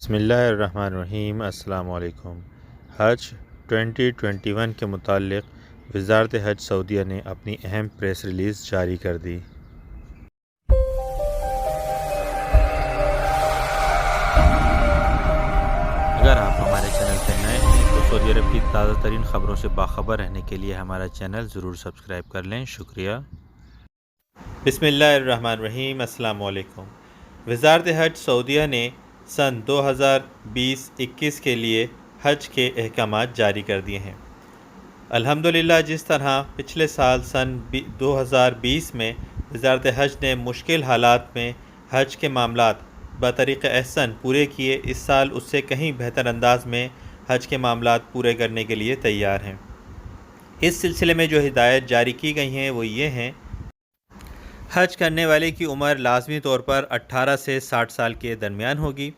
بسم اللہ الرحمن الرحیم۔ السلام علیکم۔ حج 2021 کے متعلق وزارت حج سعودیہ نے اپنی اہم پریس ریلیز جاری کر دی۔ اگر آپ ہمارے چینل پہ نئے ہیں تو سعودی عرب کی تازہ ترین خبروں سے باخبر رہنے کے لیے ہمارا چینل ضرور سبسکرائب کر لیں۔ شکریہ۔ بسم اللہ الرحمن الرحیم۔ السلام علیکم۔ وزارت حج سعودیہ نے سن 2020-21 کے لیے حج کے احکامات جاری کر دیے ہیں۔ الحمدللہ جس طرح پچھلے سال سن 2020 میں وزارت حج نے مشکل حالات میں حج کے معاملات بطریق احسن پورے کیے، اس سال اس سے کہیں بہتر انداز میں حج کے معاملات پورے کرنے کے لیے تیار ہیں۔ اس سلسلے میں جو ہدایت جاری کی گئی ہیں وہ یہ ہیں: حج کرنے والے کی عمر لازمی طور پر 18 سے 60 سال کے درمیان ہوگی۔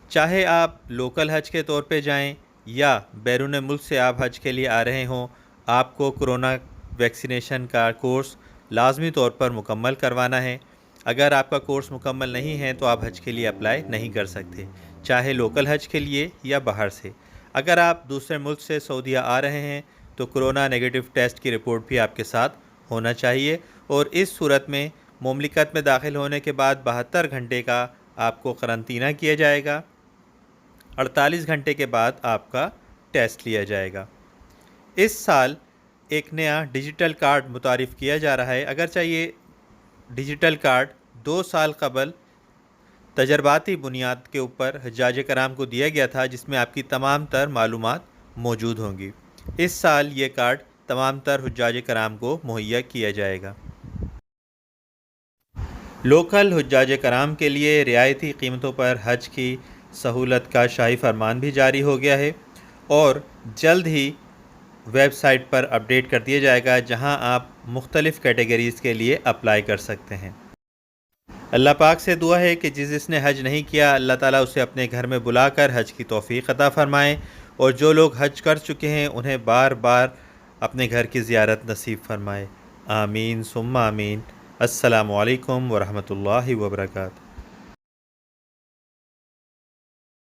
چاہے آپ لوکل حج کے طور پہ جائیں یا بیرون ملک سے آپ حج کے لیے آ رہے ہوں، آپ کو کرونا ویکسینیشن کا کورس لازمی طور پر مکمل کروانا ہے۔ اگر آپ کا کورس مکمل نہیں ہے تو آپ حج کے لیے اپلائی نہیں کر سکتے، چاہے لوکل حج کے لیے یا باہر سے۔ اگر آپ دوسرے ملک سے سعودیہ آ رہے ہیں تو کرونا نیگیٹو ٹیسٹ کی رپورٹ بھی آپ کے ساتھ ہونا چاہیے، اور اس صورت میں مملکت میں داخل ہونے کے بعد 72 گھنٹے کا آپ کو قرنطینہ کیا جائے گا، 48 گھنٹے کے بعد آپ کا ٹیسٹ لیا جائے گا۔ اس سال ایک نیا ڈیجیٹل کارڈ متعارف کیا جا رہا ہے۔ اگرچہ یہ ڈیجیٹل کارڈ 2 سال قبل تجرباتی بنیاد کے اوپر حجاج کرام کو دیا گیا تھا، جس میں آپ کی تمام تر معلومات موجود ہوں گی، اس سال یہ کارڈ تمام تر حجاج کرام کو مہیا کیا جائے گا۔ لوکل حجاج کرام کے لیے رعایتی قیمتوں پر حج کی سہولت کا شاہی فرمان بھی جاری ہو گیا ہے، اور جلد ہی ویب سائٹ پر اپڈیٹ کر دیا جائے گا، جہاں آپ مختلف کیٹیگریز کے لیے اپلائی کر سکتے ہیں۔ اللہ پاک سے دعا ہے کہ جس نے حج نہیں کیا، اللہ تعالیٰ اسے اپنے گھر میں بلا کر حج کی توفیق عطا فرمائے، اور جو لوگ حج کر چکے ہیں انہیں بار بار اپنے گھر کی زیارت نصیب فرمائے۔ آمین ثم آمین۔ السلام علیکم ورحمۃ اللہ وبرکاتہ۔